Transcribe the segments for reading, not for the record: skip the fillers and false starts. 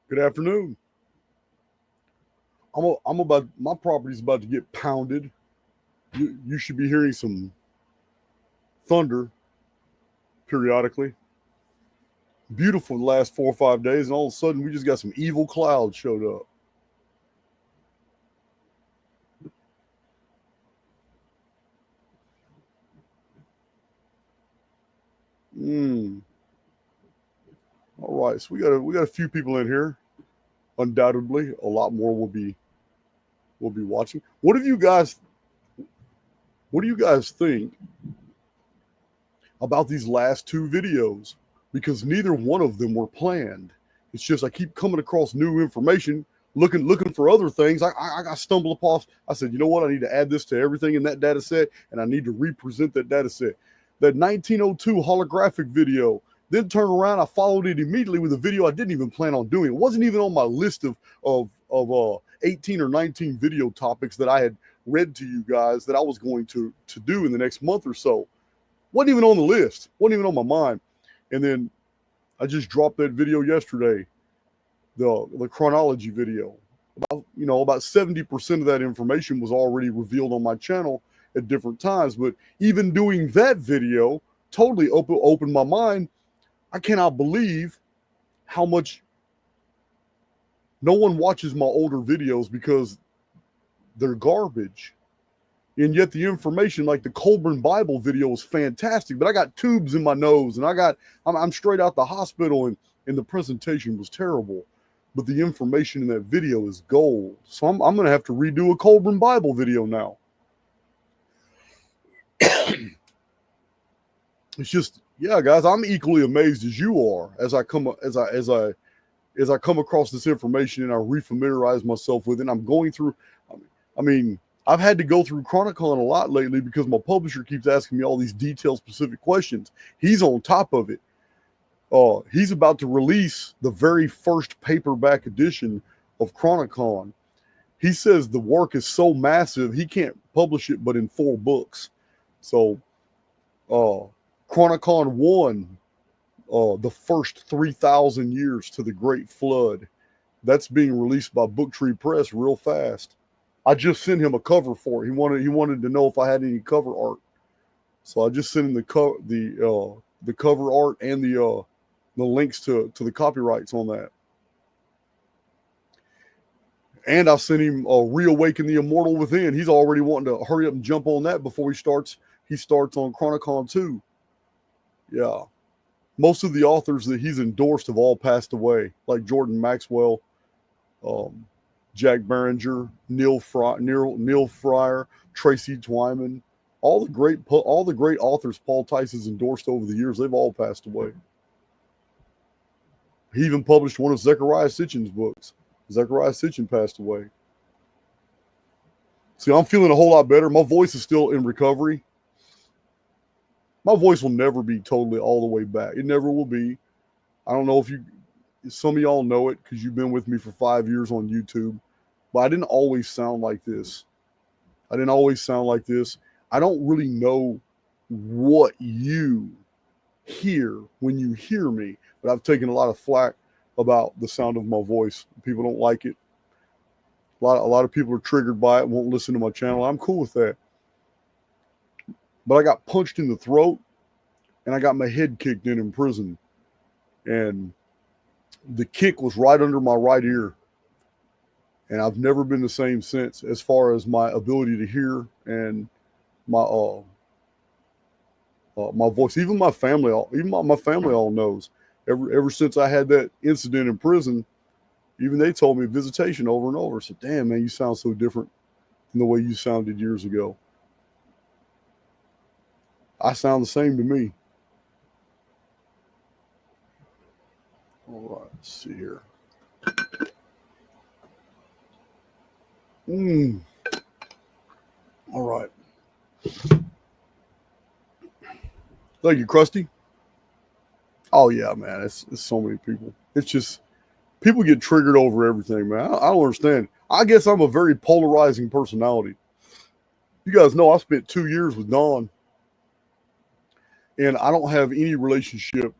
Good afternoon. I'm about my property's about to get pounded. You should be hearing some thunder periodically. Beautiful the last 4 or 5 days, and all of a sudden we just got some evil clouds showed up. Mm. All right, so we got a few people in here. Undoubtedly, a lot more will be watching. What do you guys think about these last two videos? Because neither one of them were planned. It's just I keep coming across new information, looking for other things. I stumble upon. I said, you know what? I need to add this to everything in that data set, and I need to represent that data set. That 1902 holographic video. Then turn around, I followed it immediately with a video I didn't even plan on doing. It wasn't even on my list of 18 or 19 video topics that I had read to you guys that I was going to do in the next month or so. Wasn't even on the list. Wasn't even on my mind. And then I just dropped that video yesterday, the chronology video. About 70% of that information was already revealed on my channel at different times. But even doing that video totally opened my mind. I cannot believe how much no one watches my older videos because they're garbage. And yet the information, like the Colburn Bible video, was fantastic. But I got tubes in my nose, and I'm straight out the hospital, and the presentation was terrible. But the information in that video is gold. So I'm going to have to redo a Colburn Bible video now. It's just, yeah, guys, I'm equally amazed as you are as I come across this information and I refamiliarize myself with it. I'm going through. I mean, I've had to go through Chronicon a lot lately because my publisher keeps asking me all these detail-specific questions. He's on top of it. He's about to release the very first paperback edition of Chronicon. He says the work is so massive he can't publish it but in 4 books. So, Chronicon 1, the first 3,000 years to the Great Flood, that's being released by Booktree Press real fast. I just sent him a cover for it. He wanted to know if I had any cover art, so I just sent him the cover art and the links to the copyrights on that. And I sent him Reawaken the Immortal Within. He's already wanting to hurry up and jump on that before he starts on Chronicon 2. Yeah. Most of the authors that he's endorsed have all passed away, like Jordan Maxwell, Jack Barringer, Neil Fryer, Tracy Twyman, all the great authors Paul Tice has endorsed over the years. They've all passed away. He even published one of Zechariah Sitchin's books. Zechariah Sitchin passed away. See, I'm feeling a whole lot better. My voice is still in recovery. My voice will never be totally all the way back. It never will be. I don't know if some of y'all know it because you've been with me for 5 years on YouTube, but I didn't always sound like this. I don't really know what you hear when you hear me, but I've taken a lot of flack about the sound of my voice. People don't like it. A lot of people are triggered by it, won't listen to my channel. I'm cool with that. But I got punched in the throat, and I got my head kicked in prison. And the kick was right under my right ear. And I've never been the same since as far as my ability to hear and my my voice. Even my family all knows. Ever since I had that incident in prison, even they told me visitation over and over. So, damn, man, you sound so different than the way you sounded years ago. I sound the same to me. All right, let's see here. All right. Thank you, Krusty. Oh, yeah, man. It's so many people. It's just people get triggered over everything, man. I don't understand. I guess I'm a very polarizing personality. You guys know I spent 2 years with Don, and I don't have any relationship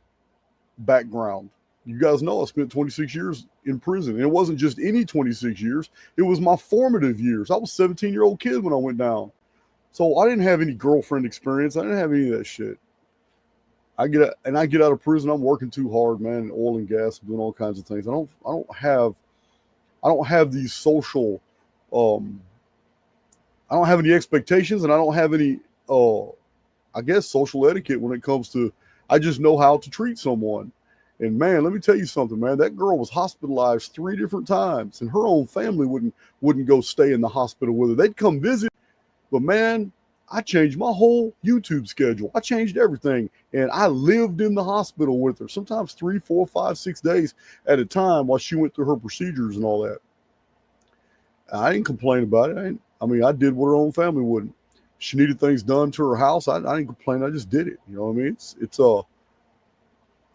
background You guys know I spent 26 years in prison. And it wasn't just any 26 years. It was my formative years. I was a 17-year-old kid when I went down. So I didn't have any girlfriend experience. I didn't have any of that shit. I get out of prison. I'm working too hard, man. In oil and gas, doing all kinds of things. I don't have these social. I don't have any expectations, and I don't have any. I guess social etiquette when it comes to. I just know how to treat someone. And man, let me tell you something, man. That girl was hospitalized 3 different times, and her own family wouldn't go stay in the hospital with her. They'd come visit, but man, I changed my whole YouTube schedule. I changed everything, and I lived in the hospital with her, sometimes 3, 4, 5, 6 days at a time while she went through her procedures and all that. I didn't complain about it. I did what her own family wouldn't. She needed things done to her house. I didn't complain. I just did it. You know what I mean?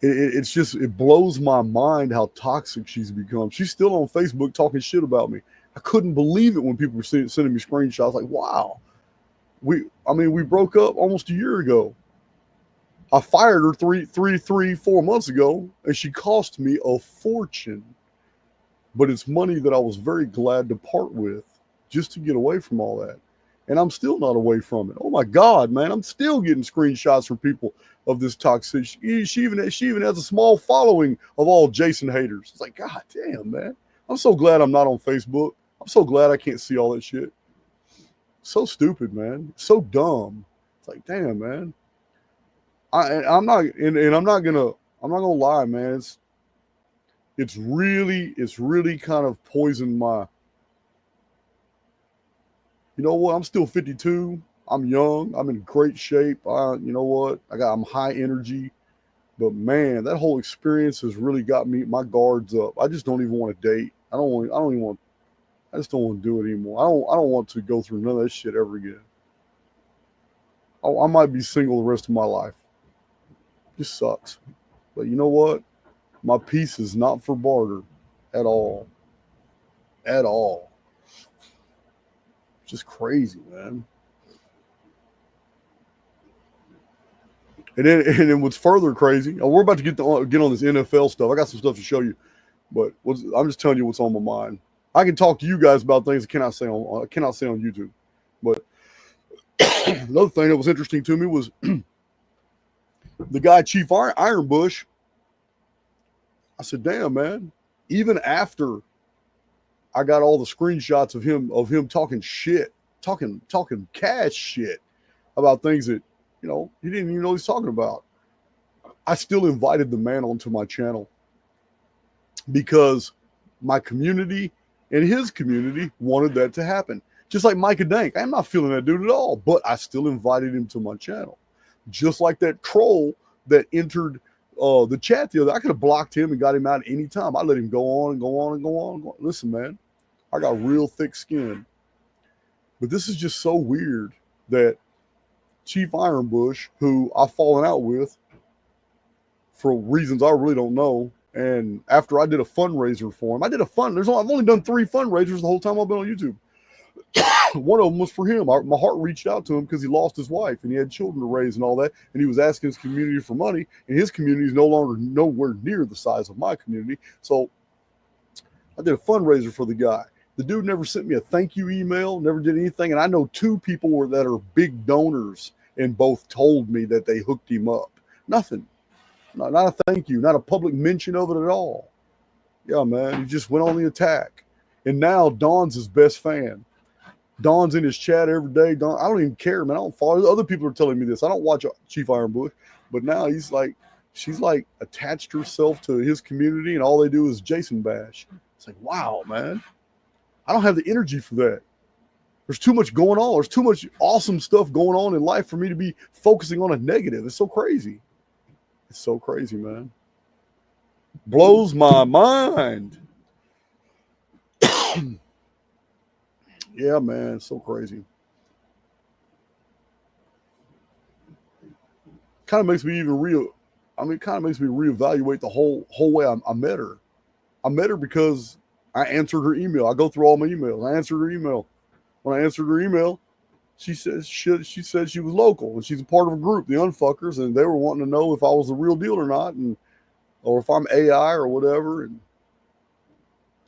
It blows my mind how toxic she's become. She's still on Facebook talking shit about me. I couldn't believe it when people were sending me screenshots like, wow, we broke up almost a year ago. I fired her 4 months ago, and she cost me a fortune. But it's money that I was very glad to part with just to get away from all that. And I'm still not away from it. Oh my God, man, I'm still getting screenshots from people of this toxicity. She even has a small following of all Jason haters. It's like, God damn, man. I'm so glad I'm not on Facebook. I'm so glad I can't see all that shit. So stupid, man. So dumb. It's like, damn, man. I'm not gonna lie, man. It's really kind of poisoned my. You know what? I'm still 52. I'm young. I'm in great shape. You know what? I'm high energy. But man, that whole experience has really got my guards up. I just don't even want to date. I just don't want to do it anymore. I don't want to go through none of that shit ever again. I might be single the rest of my life. Just sucks. But you know what? My peace is not for barter at all. At all. Just crazy, man. And then what's further crazy, we're about to get on this NFL stuff. I got some stuff to show you, but I'm just telling you what's on my mind. I can talk to you guys about things I cannot say on YouTube. But another thing that was interesting to me was the guy Chief Ironbush. I said, damn, man, even after I got all the screenshots of him talking shit, talking cash shit about things that, you know, he didn't even know he's talking about. I still invited the man onto my channel because my community and his community wanted that to happen. Just like Micah Dank. I'm not feeling that dude at all, but I still invited him to my channel. Just like that troll that entered the chat the other day. I could have blocked him and got him out at any time. I let him go on and go on and go on and go on. Listen, man, I got real thick skin. But this is just so weird that Chief Ironbush, who I've fallen out with for reasons I really don't know, and after I did a fundraiser for him, I've only done 3 fundraisers the whole time I've been on YouTube. One of them was for him. My heart reached out to him because he lost his wife and he had children to raise and all that, and he was asking his community for money, and his community is no longer nowhere near the size of my community. So I did a fundraiser for the guy. The dude never sent me a thank you email, never did anything. And I know 2 people that are big donors and both told me that they hooked him up. Nothing. Not a thank you, not a public mention of it at all. Yeah, man, he just went on the attack. And now Don's his best fan. Don's in his chat every day. Don, I don't even care, man. I don't follow. Other people are telling me this. I don't watch Chief Ironbush, but now she's like attached herself to his community, and all they do is Jason bash. It's like, wow, man. I don't have the energy for that. There's too much going on. There's too much awesome stuff going on in life for me to be focusing on a negative. It's so crazy. It's so crazy, man. Blows my mind. Yeah, man. It's so crazy. Kind of makes me reevaluate the whole way I met her. I met her because I answered her email. I go through all my emails. I answered her email. When I answered her email, she said she was local and she's a part of a group, the Unfuckers, and they were wanting to know if I was the real deal or not. And or if I'm AI or whatever. And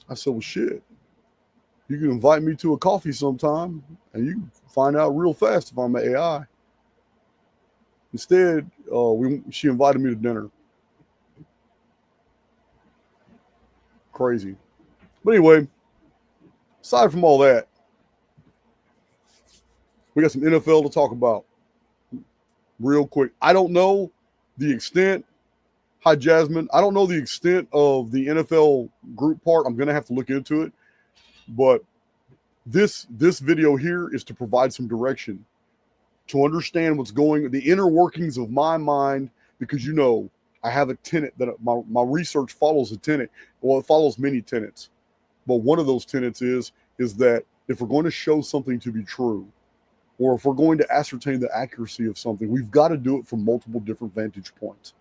I said, well, shit, you can invite me to a coffee sometime and you can find out real fast if I'm an AI. Instead, she invited me to dinner. Crazy. But anyway, aside from all that, we got some NFL to talk about real quick. I don't know the extent. Hi, Jasmine. I don't know the extent of the NFL group part. I'm going to have to look into it. But this video here is to provide some direction, to understand what's going, the inner workings of my mind, because I have a tenet that my research follows a tenet. Well, it follows many tenets, but one of those tenets is that if we're going to show something to be true, or if we're going to ascertain the accuracy of something, we've got to do it from multiple different vantage points.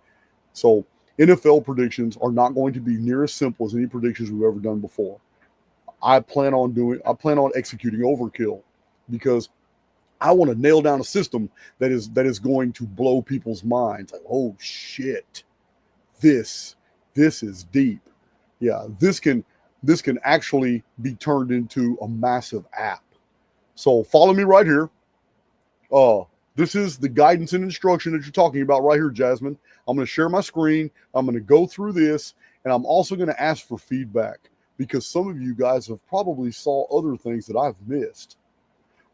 So NFL predictions are not going to be near as simple as any predictions we've ever done before. I plan on executing overkill, because I want to nail down a system that is going to blow people's minds. Like, oh shit, this is deep. Yeah, this can actually be turned into a massive app. So follow me right here. This is the guidance and instruction that you're talking about right here, Jasmine. I'm going to share my screen. I'm going to go through this, and I'm also going to ask for feedback, because some of you guys have probably saw other things that I've missed.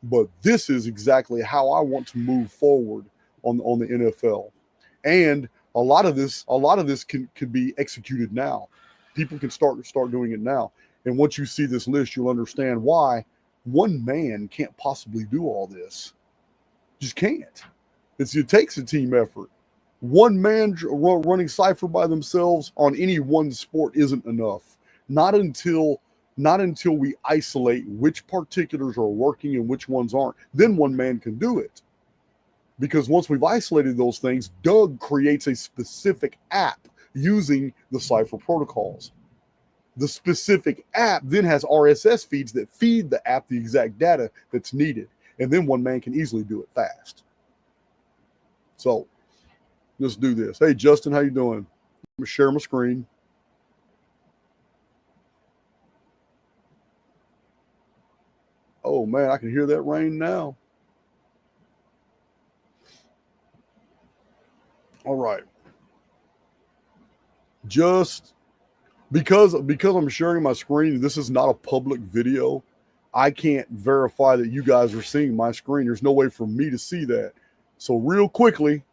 But this is exactly how I want to move forward on the NFL. And a lot of this can be executed now. People can start doing it now. And once you see this list, you'll understand why one man can't possibly do all this. Just can't. It takes a team effort. One man running Cypher by themselves on any one sport isn't enough. Not until we isolate which particulars are working and which ones aren't. Then one man can do it. Because once we've isolated those things, Doug creates a specific app using the Cypher protocols. The specific app then has RSS feeds that feed the app the exact data that's needed. And then one man can easily do it fast. So let's do this. Hey, Justin, how you doing? I'm going to share my screen. Oh, man, I can hear that rain now. All right. Just because I'm sharing my screen, this is not a public video. I can't verify that you guys are seeing my screen. There's no way for me to see that. So real quickly,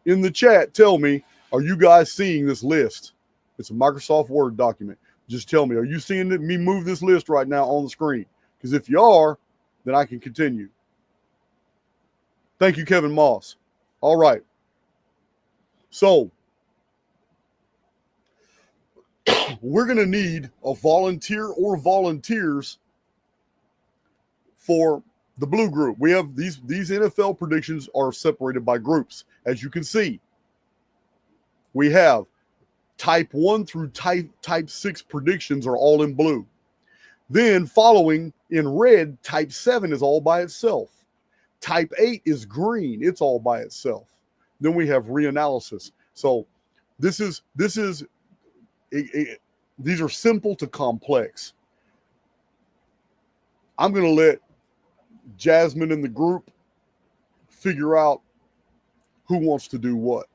in the chat, tell me, are you guys seeing this list? It's a Microsoft Word document. Just tell me, are you seeing me move this list right now on the screen? Because if you are, then I can continue. Thank you, Kevin Moss. All right. So we're going to need a volunteer or volunteers for the blue group. We have these NFL predictions are separated by groups. As you can see, we have type 1 through type 6 predictions are all in blue. Then following in red, type 7 is all by itself. Type 8 is green. It's all by itself. Then we have reanalysis. So these are simple to complex. I'm going to let Jasmine in the group figure out who wants to do what.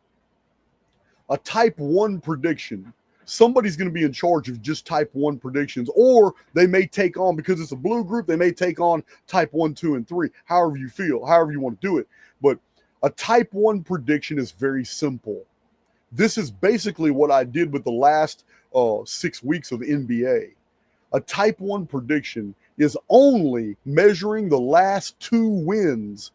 A type 1 prediction, somebody's going to be in charge of just type 1 predictions, or they may take on, because it's a blue group, they may take on type 1, 2, and 3, however you feel, however you want to do it. But a type 1 prediction is very simple. This is basically what I did with the last 6 weeks of NBA. A type 1 prediction is only measuring the last 2 wins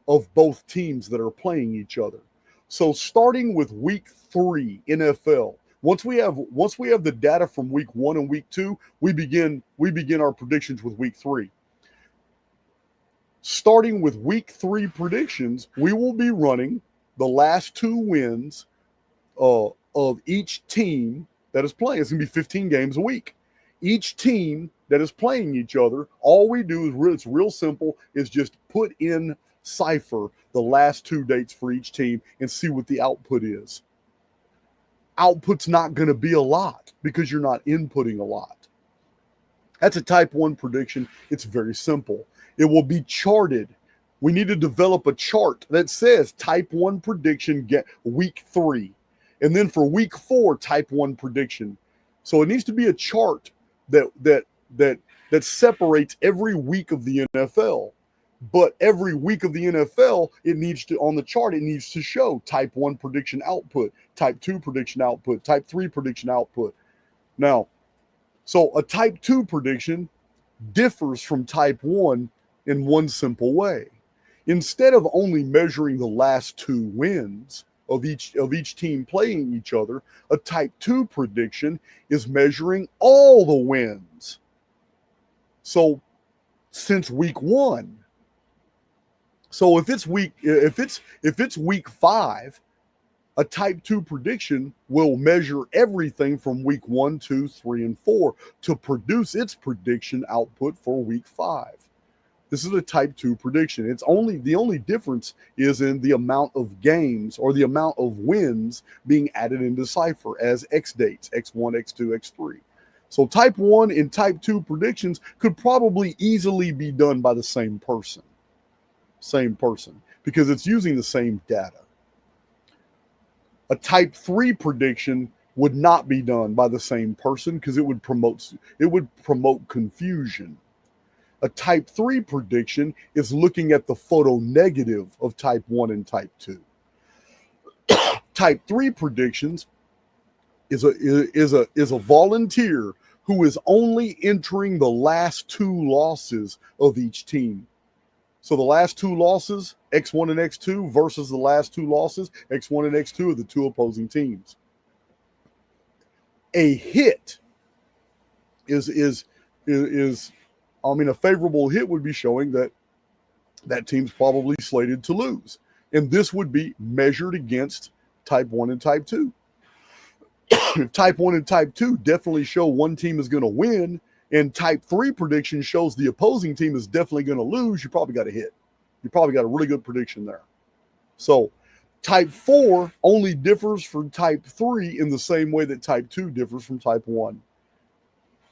of both teams that are playing each other. So starting with week 3 NFL, once we have the data from week 1 and week 2, we begin our predictions with week 3. Starting with week 3 predictions, we will be running the last 2 wins of each team that is playing. It's going to be 15 games a week. Each team that is playing each other, all we do is it's real simple, is just put in Cypher the last 2 dates for each team and see what the output is. output's not going to be a lot because you're not inputting a lot. That's a type 1 prediction. It's very simple. It will be charted. We need to develop a chart that says type 1 prediction get week 3. And then for week 4, type 1 prediction. So it needs to be a chart that separates every week of the NFL. But every week of the NFL, it needs to, on the chart, it needs to show type 1 prediction output, type 2 prediction output, type 3 prediction output. Now, so a type 2 prediction differs from type 1 in one simple way. Instead of only measuring the last 2 wins of each team playing each other, a type 2 prediction is measuring all the wins. So since week 1. So if it's week 5, a type 2 prediction will measure everything from week 1, 2, 3, and 4 to produce its prediction output for week 5. This is a type 2 prediction. The only difference is in the amount of games or the amount of wins being added into Cypher as X dates, X1, X2, X3. So type 1 and type 2 predictions could probably easily be done by the same person. Because it's using the same data. A type 3 prediction would not be done by the same person because it would promote confusion. A type 3 prediction is looking at the photo negative of type 1 and type 2. Type 3 predictions is a volunteer who is only entering the last 2 losses of each team. So the last 2 losses, X1 and X2, versus the last 2 losses, X1 and X2 of the 2 opposing teams. A hit is a favorable hit would be showing that team's probably slated to lose. And this would be measured against type 1 and type 2. If type 1 and type 2 definitely show one team is going to win, and type 3 prediction shows the opposing team is definitely going to lose, you probably got a hit. You probably got a really good prediction there. So type 4 only differs from type 3 in the same way that type 2 differs from type 1.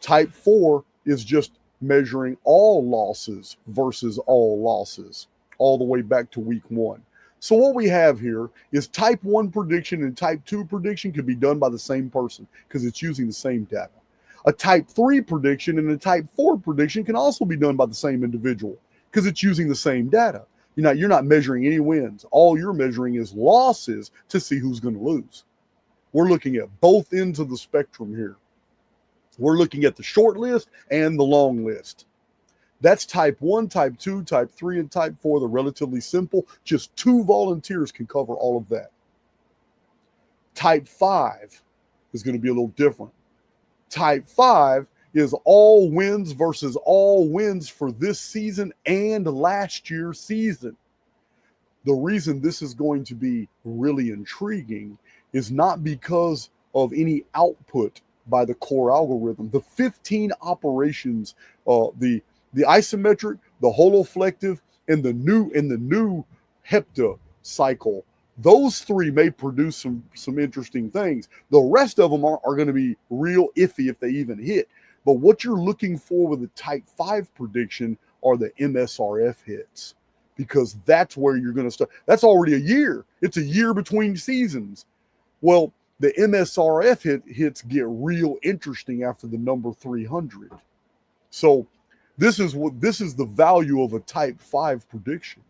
Type 4 is just measuring all losses versus all losses, all the way back to week 1. So what we have here is type 1 prediction and type 2 prediction can be done by the same person because it's using the same data. A type 3 prediction and a type 4 prediction can also be done by the same individual because it's using the same data. You're not measuring any wins. All you're measuring is losses to see who's going to lose. We're looking at both ends of the spectrum here. We're looking at the short list and the long list. That's type 1, type 2, type 3, and type 4. They're relatively simple. Just 2 volunteers can cover all of that. Type 5 is going to be a little different. Type 5 is all wins versus all wins for this season and last year's season. The reason this is going to be really intriguing is not because of any output by the core algorithm. The 15 operations, the isometric, the holoflective, and the new hepta cycle, those 3 may produce some interesting things. The rest of them are going to be real iffy if they even hit. But what you're looking for with the type 5 prediction are the MSRF hits, because that's where you're going to start. That's already a year. It's a year between seasons. Well, the MSRF hits get real interesting after the number 300. So this is the value of a type 5 prediction.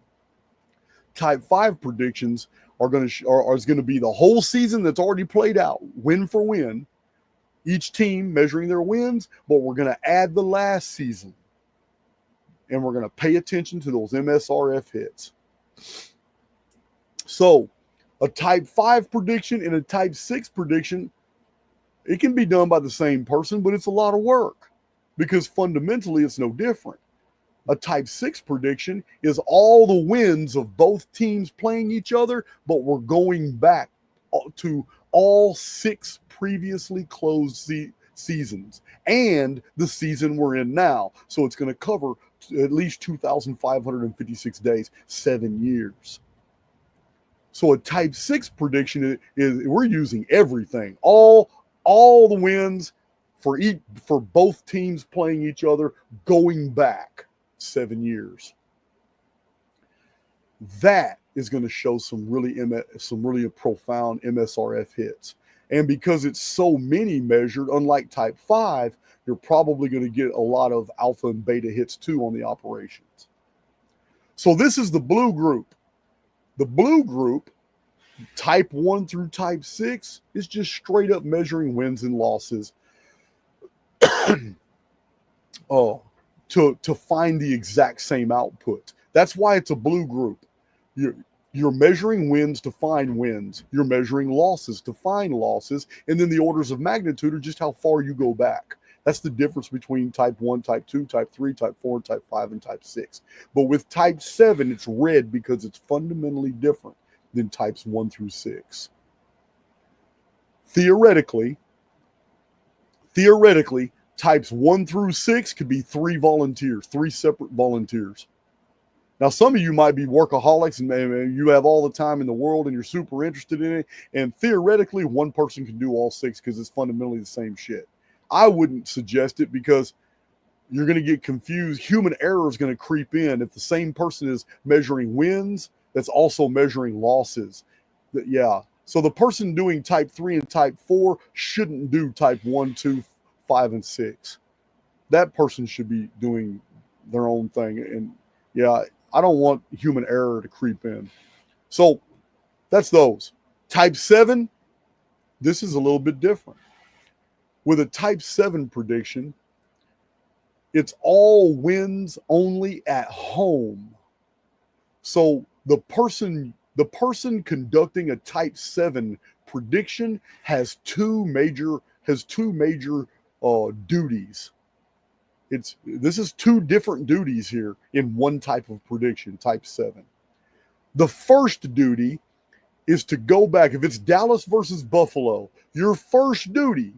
Type 5 predictions are going to be the whole season that's already played out, win for win, each team measuring their wins, but we're going to add the last season. And we're going to pay attention to those MSRF hits. So a type 5 prediction and a type 6 prediction, it can be done by the same person, but it's a lot of work because fundamentally it's no different. A type 6 prediction is all the wins of both teams playing each other, but we're going back to all 6 previously closed seasons and the season we're in now. So it's going to cover at least 2,556 days, 7 years. So a type 6 prediction is we're using everything, all the wins for both teams playing each other going back 7 years. That is going to show some really profound MSRF hits. And because it's so many measured, unlike type 5, you're probably going to get a lot of alpha and beta hits too on the operations. So this is the blue group. The blue group, type 1 through type 6, is just straight up measuring wins and losses to find the exact same output. That's why it's a blue group. You're measuring wins to find wins. You're measuring losses to find losses. And then the orders of magnitude are just how far you go back. That's the difference between type 1, type 2, type 3, type 4, type 5, and type 6. But with type 7, it's red because it's fundamentally different than types 1 through 6. Theoretically, types 1 through 6 could be 3 separate volunteers. Now, some of you might be workaholics and you have all the time in the world and you're super interested in it. And theoretically, one person can do all 6 because it's fundamentally the same shit. I wouldn't suggest it because you're going to get confused. Human error is going to creep in. If the same person is measuring wins, that's also measuring losses. Yeah. So the person doing type 3 and type 4 shouldn't do type 1, 2, 5, and 6. That person should be doing their own thing. And yeah, I don't want human error to creep in. So that's those. Type 7, this is a little bit different. With a type 7 prediction, it's all wins only at home. So the person conducting a type 7 prediction has two major duties. This is two different duties here in one type of prediction, type 7. The first duty is to go back. If it's Dallas versus Buffalo, your first duty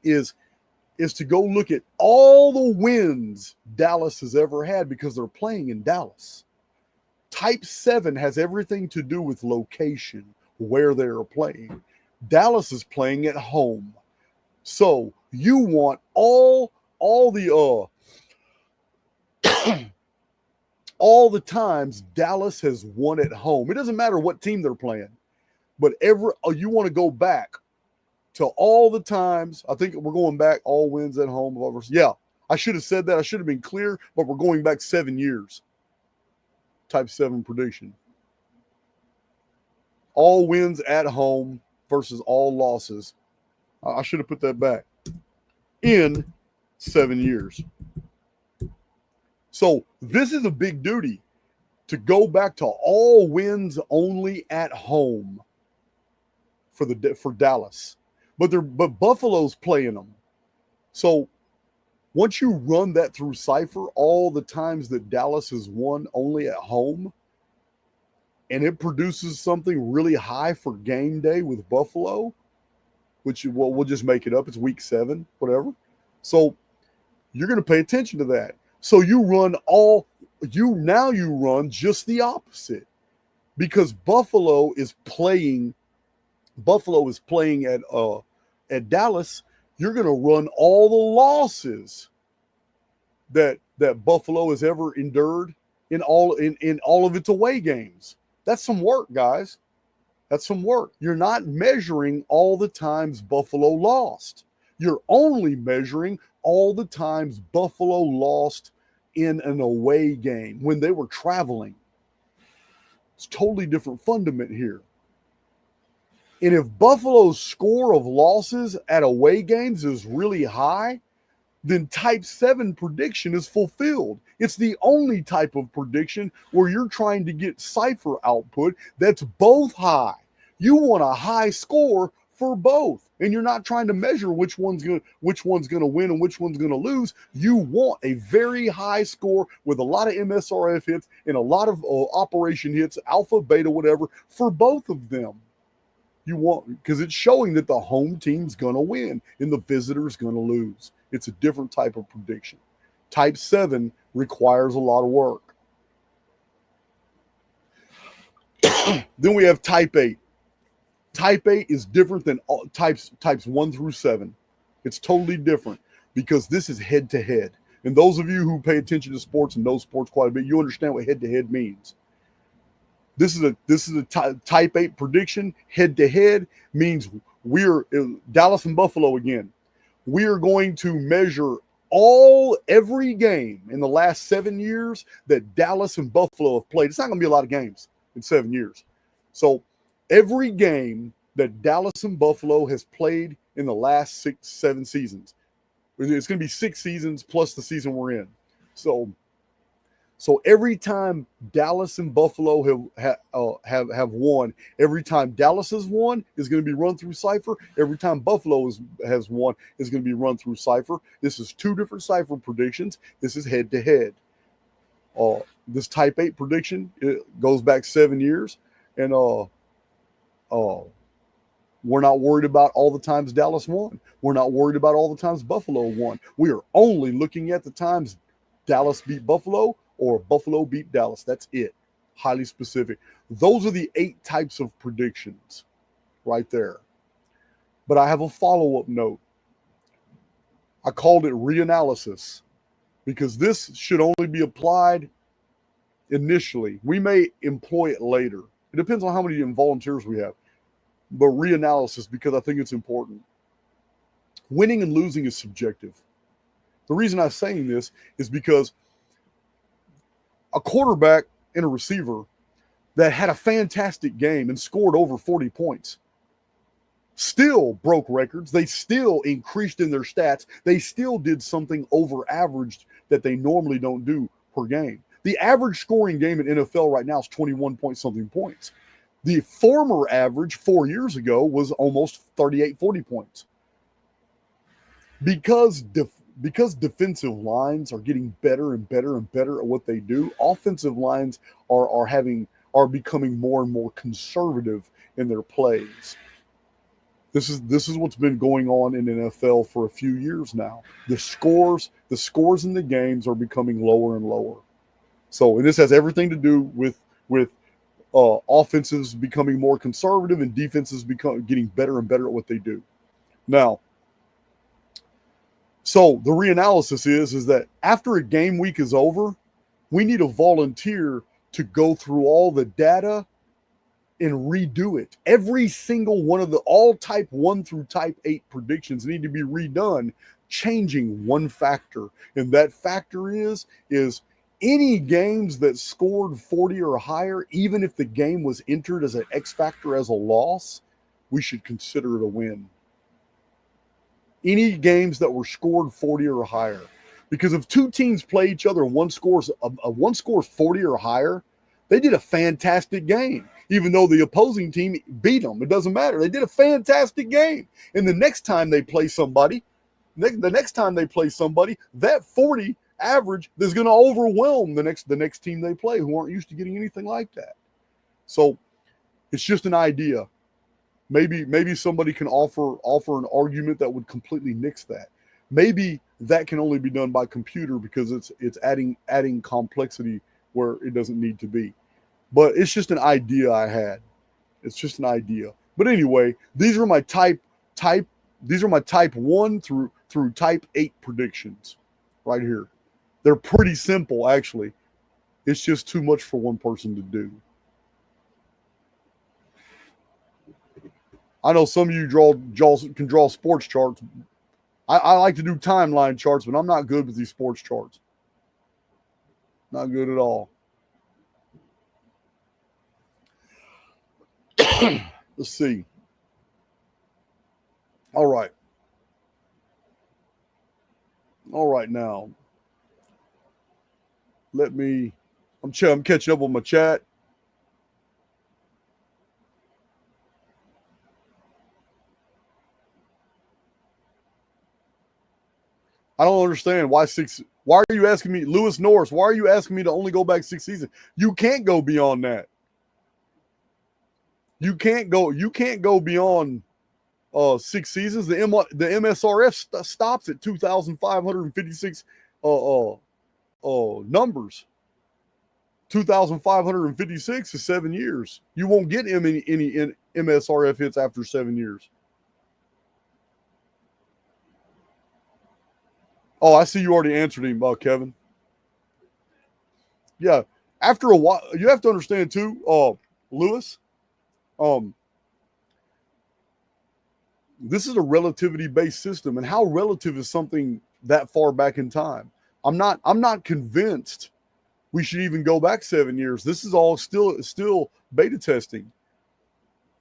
is to go look at all the wins Dallas has ever had because they're playing in Dallas. Type 7 has everything to do with location, where they're playing. Dallas is playing at home. So you want all the times Dallas has won at home. It doesn't matter what team they're playing, but you want to go back to all the times. I think we're going back all wins at home. Yeah, I should have said that. I should have been clear, but we're going back 7 years. Type 7 prediction. All wins at home versus all losses. I should have put that back. In 7 years. So this is a big duty to go back to all wins only at home for Dallas. But Buffalo's playing them. So once you run that through Cypher, all the times that Dallas has won only at home, and it produces something really high for game day with Buffalo, which we'll just make it up. It's week 7, whatever. So you're going to pay attention to that. So you run just the opposite because Buffalo is playing at Dallas. You're going to run all the losses that Buffalo has ever endured in all of its away games. That's some work, guys. That's some work. You're not measuring all the times Buffalo lost. You're only measuring all the times Buffalo lost in an away game when they were traveling. It's totally different fundament here. And if Buffalo's score of losses at away games is really high, then type 7 prediction is fulfilled. It's the only type of prediction where you're trying to get Cypher output that's both high. You want a high score for both, and you're not trying to measure which one's going to win and which one's going to lose. You want a very high score with a lot of MSRF hits and a lot of operation hits, alpha, beta, whatever, for both of them. You want, because it's showing that the home team's going to win and the visitor's going to lose. It's a different type of prediction. Type 7 requires a lot of work. Then we have type 8. Type 8 is different than types 1 through 7. It's totally different because this is head to head. And those of you who pay attention to sports and know sports quite a bit, you understand what head to head means. This is a type 8 prediction. Head to head means we're Dallas and Buffalo again. We are going to measure every game in the last 7 years that Dallas and Buffalo have played. It's not going to be a lot of games in 7 years. So every game that Dallas and Buffalo has played in the last 6-7 seasons, it's going to be 6 seasons plus the season we're in. So every time Dallas and Buffalo have won, every time Dallas has won is going to be run through Cypher. Every time Buffalo has won is going to be run through Cypher. This is 2 different Cypher predictions. This is head to head. This type 8 prediction, it goes back 7 years, and we're not worried about all the times Dallas won. We're not worried about all the times Buffalo won. We are only looking at the times Dallas beat Buffalo or Buffalo beat Dallas. That's it. Highly specific. Those are the 8 types of predictions right there. But I have a follow-up note. I called it reanalysis because this should only be applied initially. We may employ it later. It depends on how many volunteers we have. But reanalysis, because I think it's important. Winning and losing is subjective. The reason I'm saying this is because a quarterback and a receiver that had a fantastic game and scored over 40 points still broke records. They still increased in their stats. They still did something over averaged that they normally don't do per game. The average scoring game in NFL right now is 21 point something points. The former average 4 years ago was almost 38, 40 points. Because defensive lines are getting better and better and better at what they do, offensive lines are becoming more and more conservative in their plays. This is what's been going on in NFL for a few years now. The scores in the games are becoming lower and lower. So, and this has everything to do with offenses becoming more conservative and defenses getting better and better at what they do. Now, so the reanalysis is that after a game week is over, we need a volunteer to go through all the data and redo it. Every single one of all type 1 through type 8 predictions need to be redone, changing one factor. And that factor is any games that scored 40 or higher, even if the game was entered as an X factor as a loss, we should consider it a win. Any games that were scored 40 or higher. Because if 2 teams play each other and one scores 40 or higher, they did a fantastic game. Even though the opposing team beat them, it doesn't matter. They did a fantastic game. And the next time they play somebody, that 40 average is going to overwhelm the next team they play who aren't used to getting anything like that. So it's just an idea. Maybe somebody can offer an argument that would completely nix that. Maybe that can only be done by computer because it's adding complexity where it doesn't need to be. But it's just an idea I had. It's just an idea. But anyway, these are my type 1 through type 8 predictions right here. They're pretty simple, actually. It's just too much for one person to do. I know some of you can draw sports charts. I like to do timeline charts, but I'm not good with these sports charts. Not good at all. Let's see. All right. Now. I'm catching up on my chat. I don't understand why are you asking me, Lewis Norris, why are you asking me to only go back 6 seasons? You can't go beyond that. You can't go beyond 6 seasons. The MSRF stops at 2,556 numbers. 2,556 is 7 years. You won't get any MSRF hits after 7 years. Oh, I see you already answered him, Kevin. Yeah, after a while, you have to understand too, Lewis. This is a relativity-based system, and how relative is something that far back in time? I'm not convinced we should even go back 7 years. This is all still beta testing.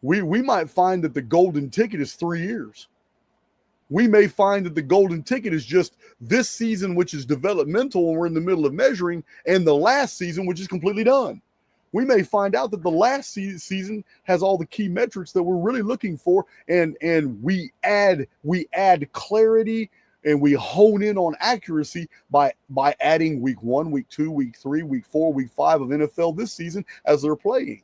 We might find that the golden ticket is 3 years. We may find that the golden ticket is just this season, which is developmental, and we're in the middle of measuring, and the last season, which is completely done. We may find out that the last season has all the key metrics that we're really looking for, and we add clarity and we hone in on accuracy by adding week 1, week 2, week 3, week 4, week 5 of NFL this season as they're playing.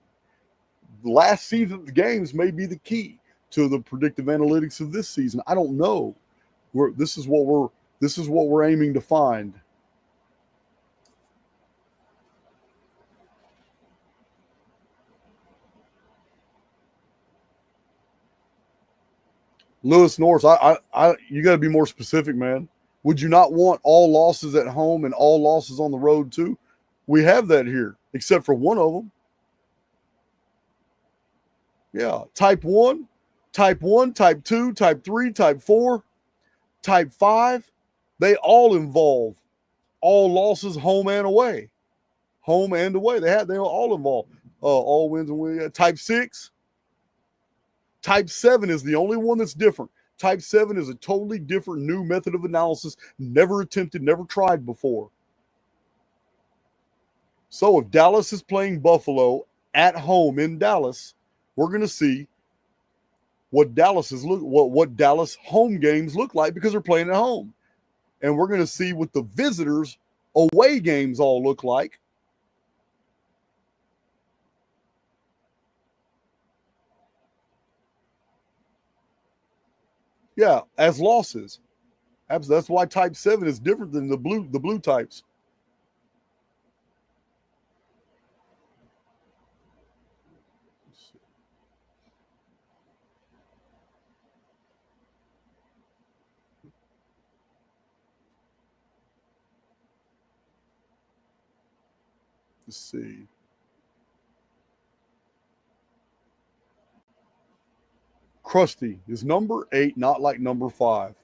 The last season's games may be the key to the predictive analytics of this season. I don't know. This is what we're aiming to find. Lewis Norris, you got to be more specific, man. Would you not want all losses at home and all losses on the road too? We have that here, except for one of them. Yeah, type 1, type 2, type 3, type 4, type 5, they all involve all losses home and away. Home and away. They all involve all wins and wins. Type 6, type 7 is the only one that's different. Type 7 is a totally different new method of analysis, never attempted, never tried before. So if Dallas is playing Buffalo at home in Dallas, we're going to see what Dallas home games look like because they're playing at home. And we're going to see what the visitors away games all look like. Yeah, as losses. That's why type 7 is different than the blue types. Let's see. Krusty is number 8, not like number 5.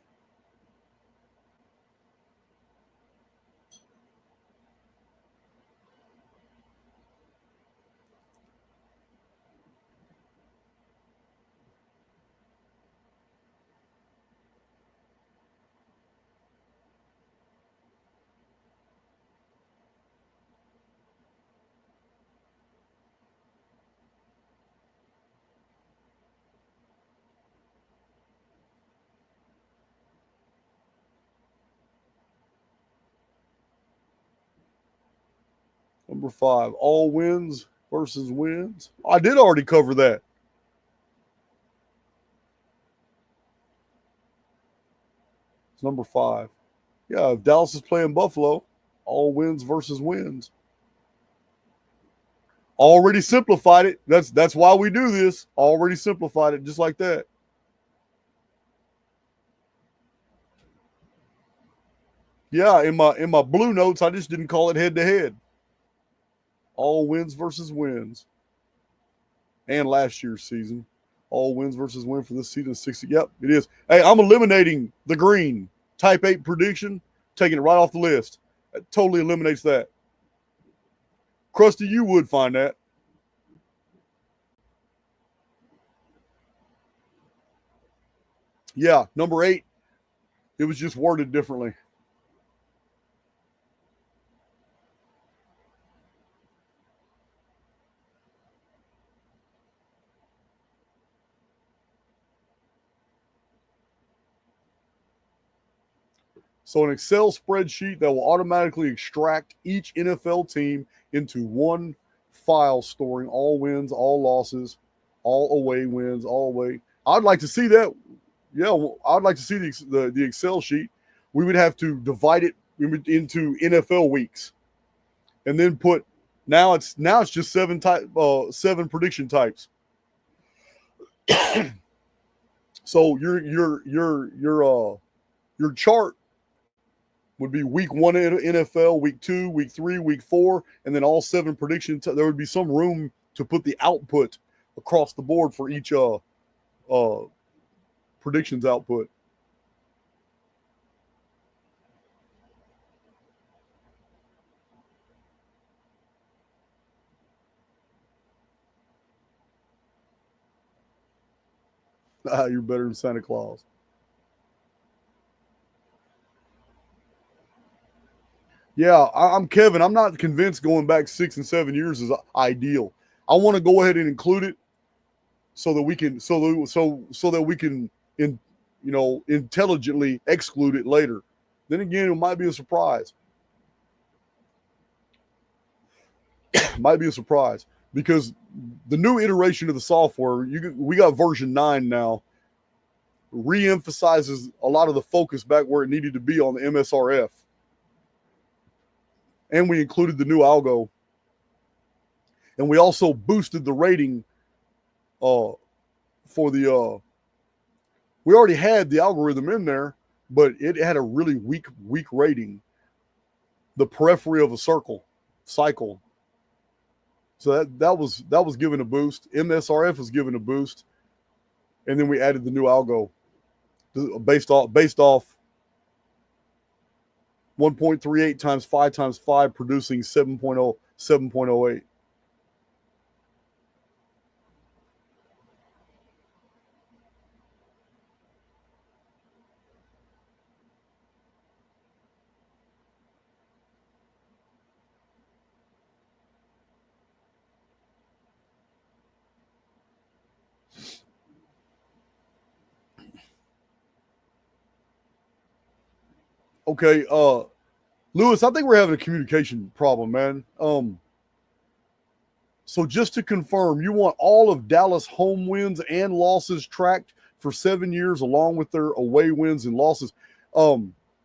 Number 5, all wins versus wins. I did already cover that. It's number 5. Yeah, if Dallas is playing Buffalo, all wins versus wins. Already simplified it. That's why we do this. Already simplified it just like that. Yeah, in my blue notes, I just didn't call it head to head. All wins versus wins. And last year's season. All wins versus win for this season 60. Yep, it is. Hey, I'm eliminating the green type 8 prediction, taking it right off the list. That totally eliminates that. Krusty, you would find that. Yeah, number 8. It was just worded differently. So an Excel spreadsheet that will automatically extract each NFL team into one file storing all wins, all losses, all away wins, all away. I'd like to see that. Yeah, I'd like to see the Excel sheet. We would have to divide it into NFL weeks and then put Now it's just seven prediction types. So your chart would be week 1 in NFL, week 2, week 3, week 4, and then all 7 predictions. There would be some room to put the output across the board for each predictions output. You're better than Santa Claus. Yeah, I'm Kevin. I'm not convinced going back 6 and 7 years is ideal. I want to go ahead and include it so that we can so that we can intelligently exclude it later. Then again, it might be a surprise. Might be a surprise because the new iteration of the software, we got version 9 now, re-emphasizes a lot of the focus back where it needed to be on the MSRF. And we included the new algo. And we also boosted the rating for the we already had the algorithm in there, but it had a really weak rating. The periphery of a cycle. So that was given a boost. MSRF was given a boost, and then we added the new algo based off 1.38 times 5 times 5 producing 7.08. Okay, Lewis, I think we're having a communication problem, man. So just to confirm, you want all of Dallas home wins and losses tracked for 7 years, along with their away wins and losses.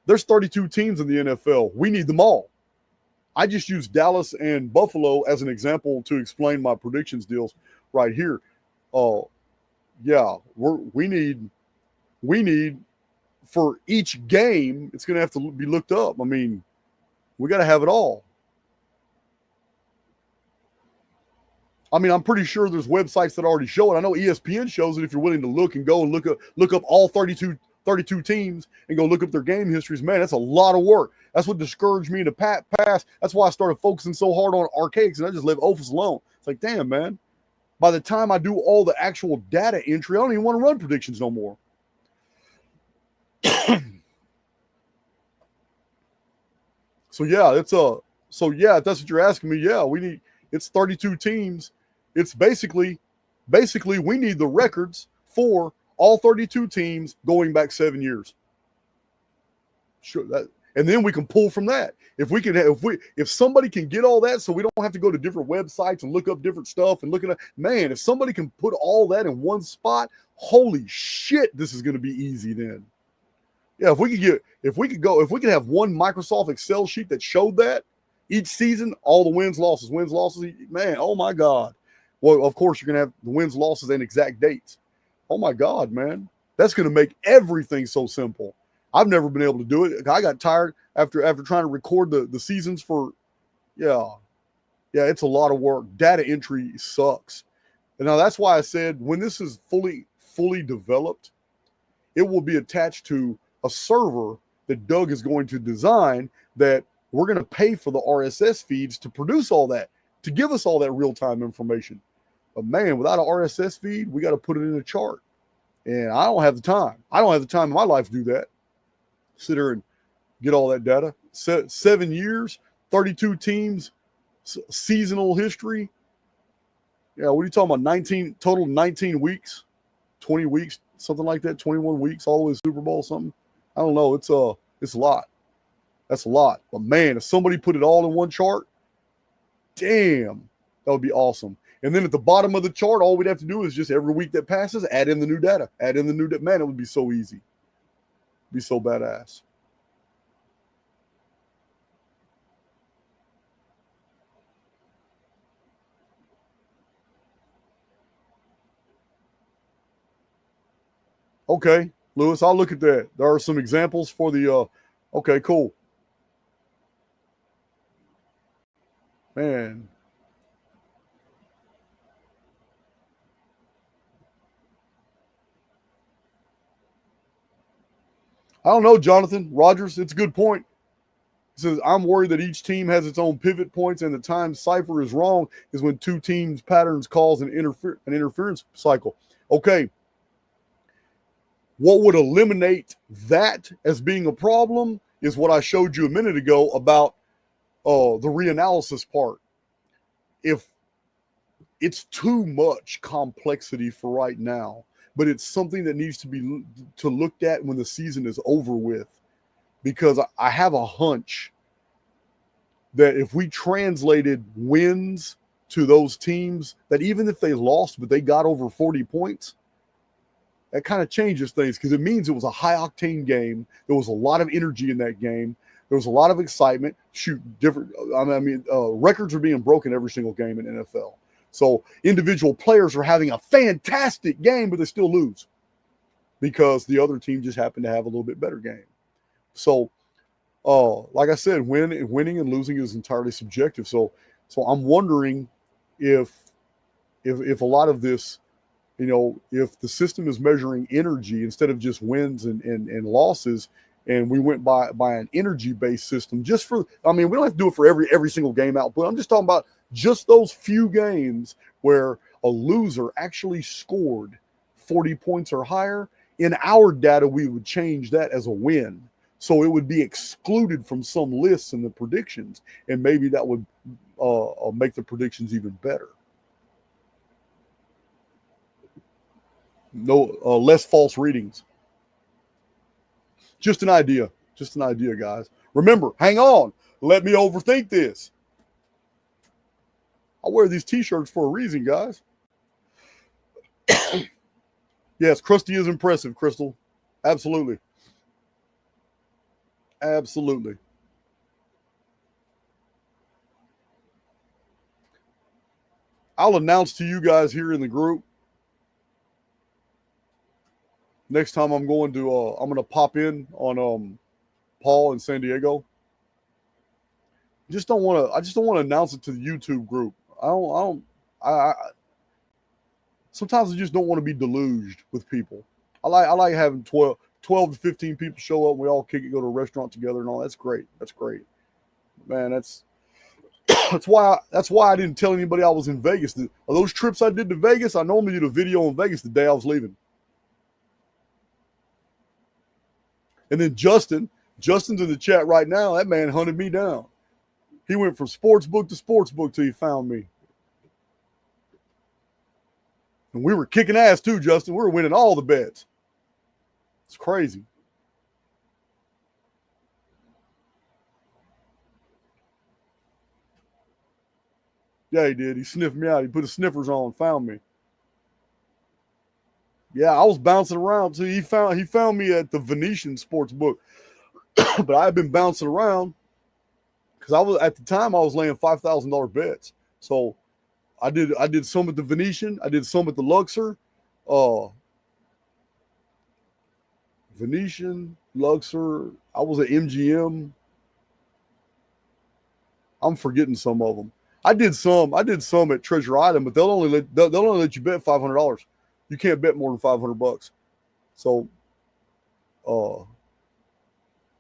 There's 32 teams in the NFL. We need them all. I just used Dallas and Buffalo as an example to explain my predictions deals right here. Yeah, we need for each game, it's going to have to be looked up. I mean, we got to have it all. I mean, I'm pretty sure there's websites that already show it. I know ESPN shows it if you're willing to look and go and look up all 32 teams and go look up their game histories. Man, that's a lot of work. That's what discouraged me in the past. That's why I started focusing so hard on archaics and I just leave Ophis alone. It's like, damn, man. By the time I do all the actual data entry, I don't even want to run predictions no more. So yeah, if that's what you're asking me, yeah, it's 32 teams. It's basically we need the records for all 32 teams going back 7 years. Sure, and then we can pull from that. If somebody can get all that, so we don't have to go to different websites and look up different stuff and if somebody can put all that in one spot, holy shit, this is going to be easy then. Yeah, if we could have one Microsoft Excel sheet that showed that each season, all the wins, losses, man, oh my God. Well, of course, you're going to have the wins, losses, and exact dates. Oh my God, man. That's going to make everything so simple. I've never been able to do it. I got tired after trying to record the seasons for, yeah, it's a lot of work. Data entry sucks. And now that's why I said when this is fully developed, it will be attached to a server that Doug is going to design that we're going to pay for the RSS feeds to produce all that, to give us all that real-time information. But man, without an RSS feed, we got to put it in a chart. And I don't have the time. I don't have the time in my life to do that. Sit there and get all that data. 7 years, 32 teams, seasonal history. Yeah, what are you talking about? 19 weeks, 20 weeks, something like that, 21 weeks, all the way to Super Bowl, something. I don't know. It's a lot. That's a lot. But man, if somebody put it all in one chart, damn, that would be awesome. And then at the bottom of the chart, all we'd have to do is just every week that passes, add in the new data. Man, it would be so easy. It'd be so badass. Okay, Lewis, I'll look at that. There are some examples for the. Okay, cool. Man. I don't know, Jonathan Rogers. It's a good point. He says, I'm worried that each team has its own pivot points, and the time Cypher is wrong is when two teams' patterns cause an interference cycle. Okay. What would eliminate that as being a problem is what I showed you a minute ago about the reanalysis part. If it's too much complexity for right now, but it's something that needs to be looked at when the season is over with, because I have a hunch that if we translated wins to those teams, that even if they lost but they got over 40 points, that kind of changes things, because it means it was a high octane game. There was a lot of energy in that game. There was a lot of excitement. Records are being broken every single game in NFL. So individual players are having a fantastic game, but they still lose because the other team just happened to have a little bit better game. So, like I said, winning and losing is entirely subjective. So I'm wondering if a lot of this, if the system is measuring energy instead of just wins and losses, and we went by an energy-based system we don't have to do it for every single game output. I'm just talking about just those few games where a loser actually scored 40 points or higher. In our data, we would change that as a win. So it would be excluded from some lists in the predictions, and maybe that would make the predictions even better. No, less false readings. Just an idea. Just an idea, guys. Remember, hang on. Let me overthink this. I wear these t-shirts for a reason, guys. Yes, Krusty is impressive, Crystal. Absolutely. Absolutely. I'll announce to you guys here in the group next time I'm going to pop in on Paul in San Diego. I just don't want to announce it to the YouTube group. I sometimes I just don't want to be deluged with people. I like having 12 to 15 people show up and we all kick it, go to a restaurant together and all. That's great. That's great. Man, that's why I didn't tell anybody I was in Vegas. Those trips I did to Vegas, I normally did a video in Vegas the day I was leaving. And then Justin's in the chat right now. That man hunted me down. He went from sports book to sports book till he found me. And we were kicking ass too, Justin. We were winning all the bets. It's crazy. Yeah, he did. He sniffed me out. He put his sniffers on and found me. Yeah, I was bouncing around too. He found me at the Venetian sports book. But I had been bouncing around because I was laying $5,000 bets. So I did some at the Venetian, I did some at the Luxor. Venetian, Luxor, I was at MGM. I'm forgetting some of them. I did some at Treasure Island, but they'll only let you bet $500. You can't bet more than $500. So,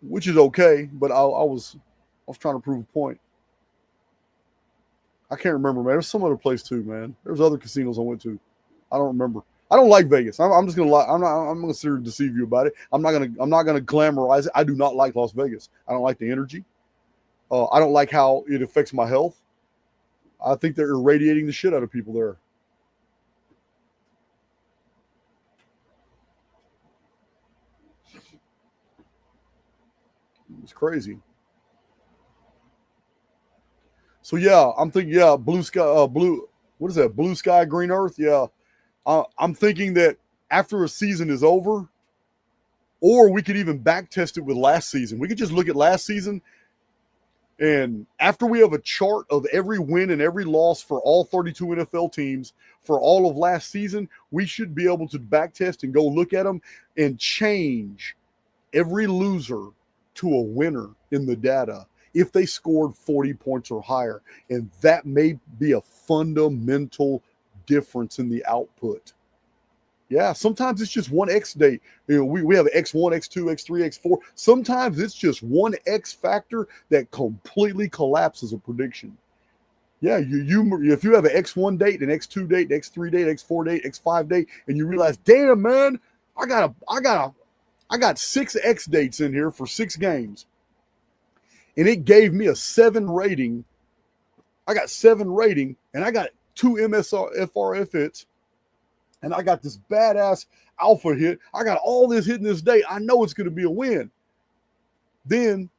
which is okay, but I was trying to prove a point. I can't remember, man. There's some other place too, man. There's other casinos I went to. I don't remember. I don't like Vegas. I'm just gonna lie. I'm gonna sit here and deceive you about it. I'm not gonna glamorize it. I do not like Las Vegas. I don't like the energy. I don't like how it affects my health. I think they're irradiating the shit out of people there. It's crazy. So yeah, I'm thinking, yeah, blue sky, what is that? Blue sky, green earth. Yeah, I'm thinking that after a season is over, or we could even back test it with last season. We could just look at last season And after we have a chart of every win and every loss for all 32 NFL teams for all of last season, we should be able to backtest and go look at them and change every loser to a winner in the data if they scored 40 points or higher. And that may be a fundamental difference in the output. Yeah, sometimes it's just one X date. We have X1, X2, X3, X4. Sometimes it's just one X factor that completely collapses a prediction. Yeah, you if you have an X1 date, an X2 date, an X3 date, X4 date, X5 date, and you realize, damn man, I got 6 X dates in here for 6 games. And it gave me a 7 rating. I got 7 rating, and I got 2 MSRFR hits. And I got this badass alpha hit. I got all this hitting this day. I know it's going to be a win. Then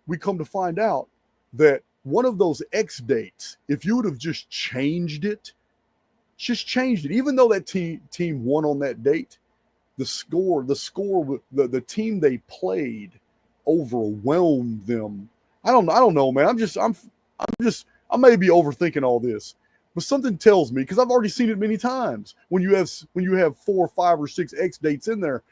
we come to find out that one of those X dates, if you would have just changed it, even though that team won on that date, the team they played overwhelmed them. I don't know, man. I may be overthinking all this. But something tells me, because I've already seen it many times, when you have 4, 5, or 6 X dates in there,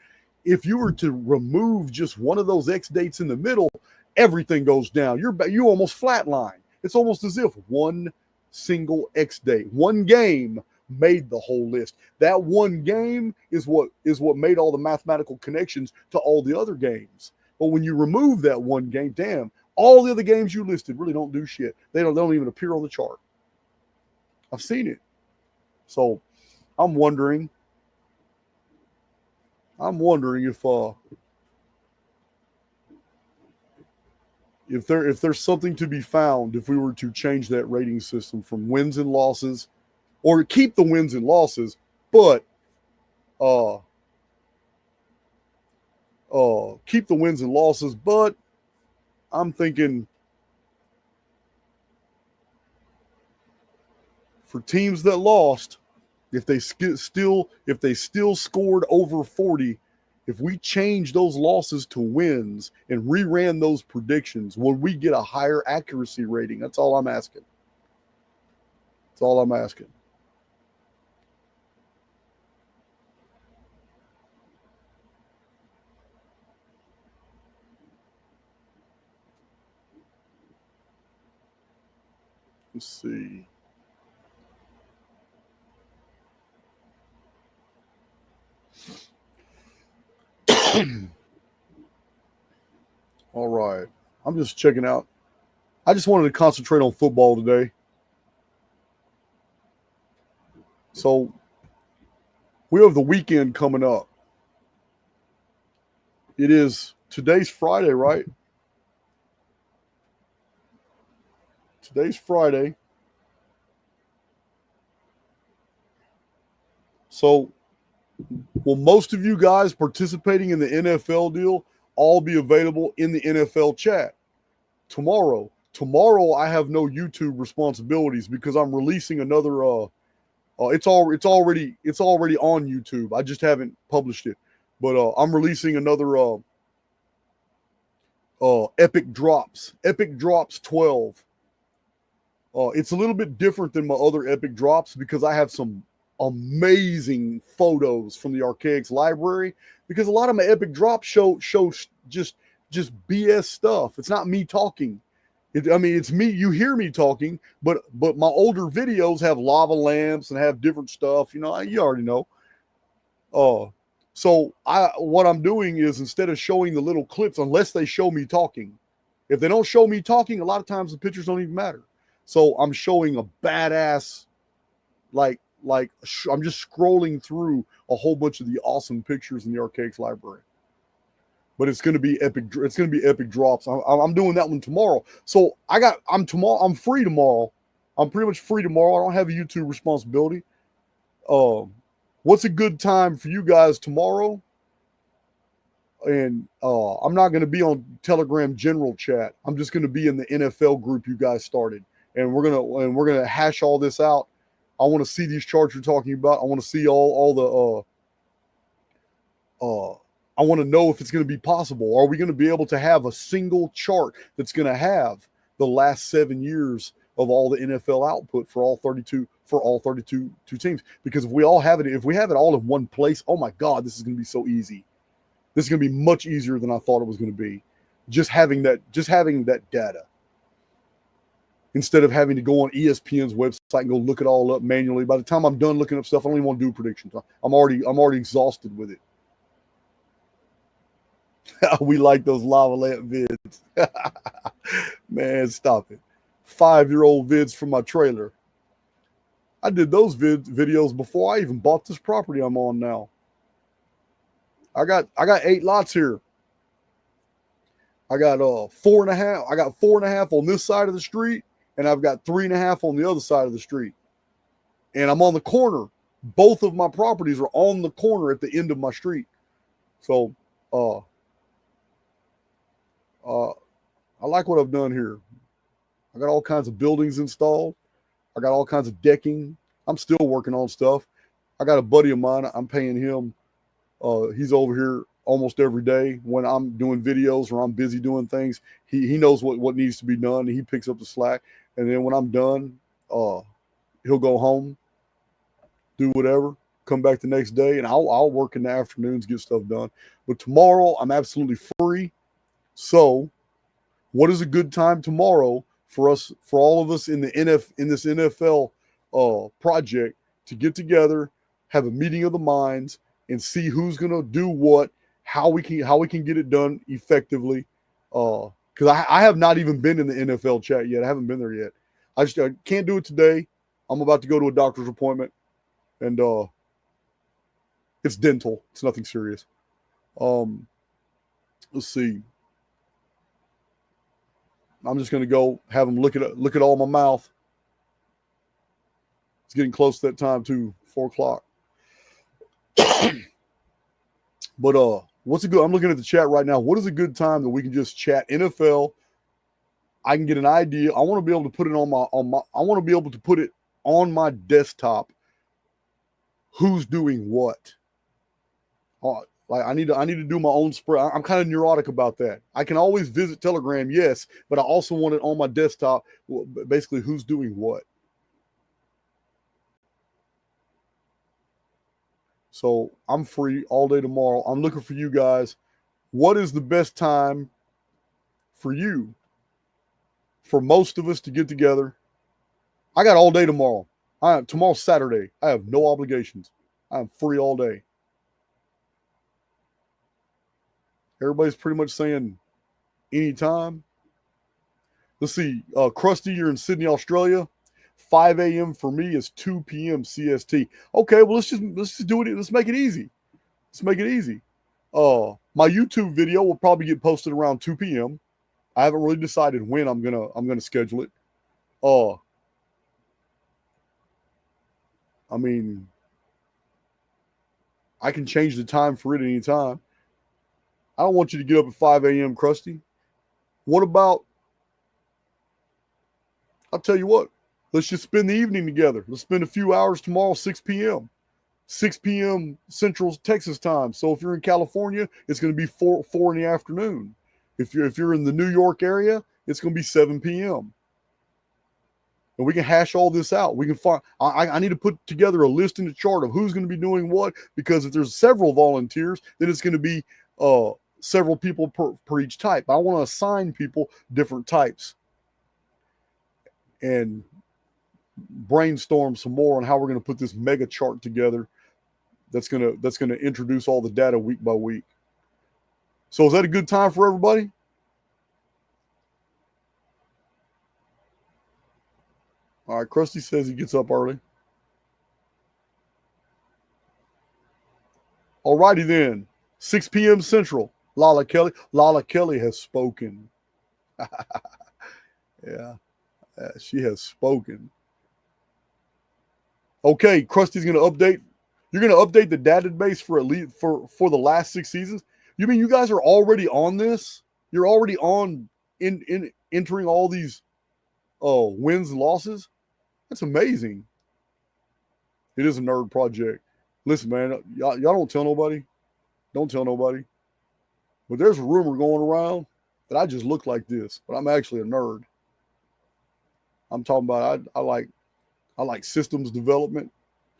if you were to remove just one of those X dates in the middle, everything goes down. You almost flatline. It's almost as if one single X date, one game made the whole list. That one game is what made all the mathematical connections to all the other games. But when you remove that one game, damn, all the other games you listed really don't do shit. They don't even appear on the chart. I've seen it. So I'm wondering if there's something to be found if we were to change that rating system from wins and losses, or keep the wins and losses, but keep the wins and losses, but I'm thinking for teams that lost, if they still scored over 40, if we change those losses to wins and reran those predictions, will we get a higher accuracy rating? That's all I'm asking. That's all I'm asking. Let's see. All right. I'm just checking out. I just wanted to concentrate on football today. So we have the weekend coming up. Today's Friday, right? Today's Friday. So will most of you guys participating in the NFL deal all be available in the NFL chat tomorrow? Tomorrow I have no YouTube responsibilities because I'm releasing another it's already on YouTube. I just haven't published it. But I'm releasing another Epic Drops 12. It's a little bit different than my other Epic Drops because I have some amazing photos from the Archaics library, because a lot of my Epic Drops show just BS stuff. It's not me talking. It's me. You hear me talking, but my older videos have lava lamps and have different stuff. You already know. So what I'm doing is, instead of showing the little clips, unless they show me talking, if they don't show me talking, a lot of times the pictures don't even matter. So I'm showing a badass, I'm just scrolling through a whole bunch of the awesome pictures in the Archaics library. But it's going to be epic. It's going to be Epic Drops. I'm doing that one tomorrow. So I'm free tomorrow. I'm pretty much free tomorrow. I don't have a YouTube responsibility. What's a good time for you guys tomorrow? And I'm not going to be on Telegram general chat. I'm just going to be in the NFL group you guys started, and we're gonna hash all this out. I want to see these charts you're talking about. I want to see all the I want to know if it's going to be possible. Are we going to be able to have a single chart that's going to have the last 7 years of all the NFL output for all 32 teams. Because if we have it all in one place, oh my God, this is going to be so easy. This is going to be much easier than I thought it was going to be. Just having that data, instead of having to go on ESPN's website and go look it all up manually. By the time I'm done looking up stuff, I don't even want to do predictions. I'm already exhausted with it. We like those lava lamp vids. Man, stop it. 5-year-old vids from my trailer. I did those videos before I even bought this property I'm on now. I got 8 lots here. I got 4.5. I got 4.5 on this side of the street, and I've got 3.5 on the other side of the street. And I'm on the corner. Both of my properties are on the corner at the end of my street. So I like what I've done here. I got all kinds of buildings installed. I got all kinds of decking. I'm still working on stuff. I got a buddy of mine. I'm paying him. He's over here almost every day when I'm doing videos or I'm busy doing things. He knows what needs to be done, and he picks up the slack. And then when I'm done, he'll go home, do whatever, come back the next day, and I'll work in the afternoons, get stuff done. But tomorrow I'm absolutely free. So what is a good time tomorrow for all of us in this NFL project to get together, have a meeting of the minds, and see who's going to do what, how we can get it done effectively. Because I have not even been in the NFL chat yet. I haven't been there yet. I can't do it today. I'm about to go to a doctor's appointment, and it's dental. It's nothing serious. Let's see. I'm just going to go have them look at all my mouth. It's getting close to that time too, 4 o'clock. But what's a good? I'm looking at the chat right now. What is a good time that we can just chat NFL? I can get an idea. I want to be able to put it on my. I want to be able to put it on my desktop. Who's doing what? Like I need to do my own spread. I'm kind of neurotic about that. I can always visit Telegram, yes, but I also want it on my desktop. Basically, who's doing what. So I'm free all day tomorrow. I'm looking for you guys. What is the best time for you? For most of us to get together. I got all day tomorrow. Tomorrow's Saturday. I have no obligations. I'm free all day. Everybody's pretty much saying anytime. Let's see. Krusty, you're in Sydney, Australia. 5 a.m. for me is 2 p.m. CST. Okay, well let's just do it. Let's make it easy. My YouTube video will probably get posted around 2 p.m. I haven't really decided when I'm gonna schedule it. I mean, I can change the time for it any time. I don't want you to get up at 5 a.m., Krusty. What about, I'll tell you what, let's just spend the evening together. Let's spend a few hours tomorrow, 6 p.m. 6 p.m. Central Texas time. So if you're in California, it's going to be 4 in the afternoon. If you're in the New York area, it's going to be 7 p.m. And we can hash all this out. We can find. I need to put together a list in the chart of who's going to be doing what, because if there's several volunteers, then it's going to be several people per each type. I want to assign people different types and brainstorm some more on how we're going to put this mega chart together. That's going to introduce all the data week by week. So is that a good time for everybody? All right, Krusty says he gets up early. All righty then. 6 p.m. Central. Lala Kelly has spoken. Yeah, she has spoken. Okay, Krusty's going to update. You're going to update the database for the last 6 seasons. You mean you guys are already on this? You're already on in entering all these wins and losses? That's amazing. It is a nerd project. Listen, man, y'all don't tell nobody. Don't tell nobody. But there's a rumor going around that I just look like this, but I'm actually a nerd. I'm talking about I like systems development,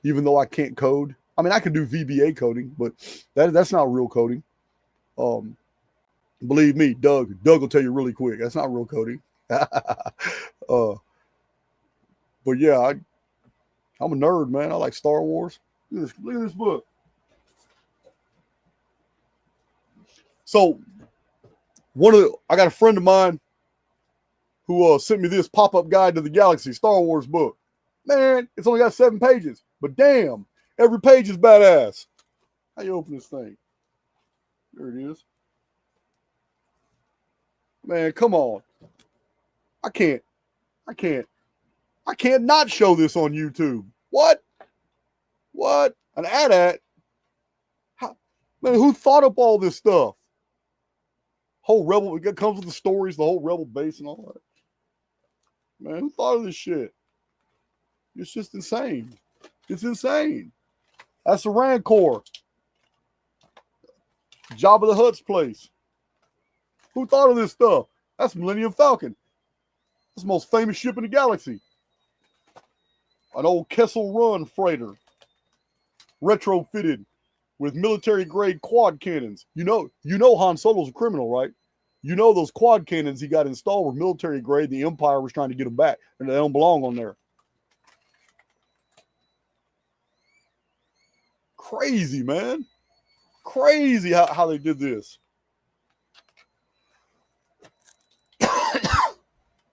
even though I can't code. I mean, I can do VBA coding, but that's not real coding. Believe me, Doug will tell you really quick. That's not real coding. But yeah, I'm a nerd, man. I like Star Wars. Look at this book. So I got a friend of mine who sent me this pop-up guide to the galaxy Star Wars book. Man, it's only got 7 pages, but damn, every page is badass. How you open this thing? There it is. Man, come on. I can't not show this on YouTube. What? An AT-AT? Man, who thought up all this stuff? Whole Rebel, it comes with the stories, the whole Rebel base and all that. Man, who thought of this shit? It's just insane. It's insane. That's the Rancor. Jabba the Hutt's place. Who thought of this stuff? That's Millennium Falcon. That's the most famous ship in the galaxy. An old Kessel Run freighter. Retrofitted with military-grade quad cannons. You know Han Solo's a criminal, right? You know those quad cannons he got installed were military-grade. The Empire was trying to get them back, and they don't belong on there. Crazy, man. Crazy how they did this.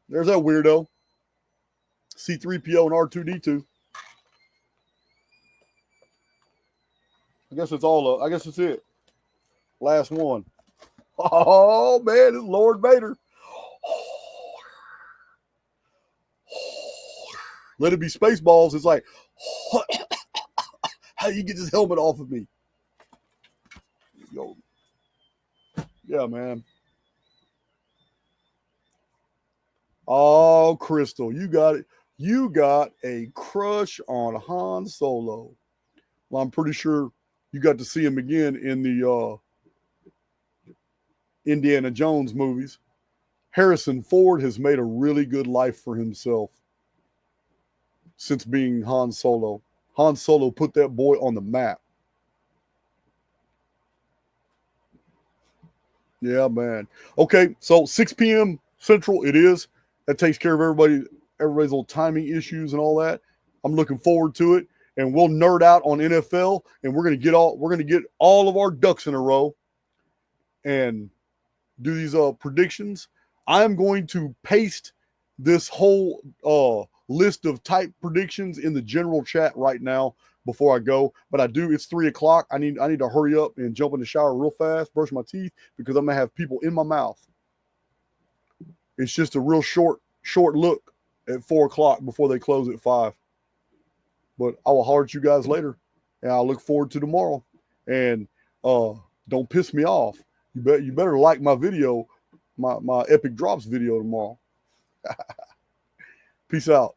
There's that weirdo. C-3PO and R2-D2. I guess it's all. I guess it's it. Last one. Oh man, it's Lord Vader. Let it be Spaceballs. It's like, how do you get this helmet off of me? Yo, yeah, man. Oh, Crystal, you got it. You got a crush on Han Solo. Well, I'm pretty sure you got to see him again in the Indiana Jones movies. Harrison Ford has made a really good life for himself since being Han Solo. Han Solo put that boy on the map. Yeah, man. Okay, so 6 p.m. Central it is. That takes care of everybody's little timing issues and all that. I'm looking forward to it. And we'll nerd out on NFL, and we're gonna get all of our ducks in a row and do these predictions. I'm going to paste this whole list of type predictions in the general chat right now before I go. But it's 3:00. I need to hurry up and jump in the shower real fast, brush my teeth, because I'm gonna have people in my mouth. It's just a real short look at 4:00 before they close at 5. But I will holler at you guys later, and I'll look forward to tomorrow. And don't piss me off. You better like my video, my Epic Drops video tomorrow. Peace out.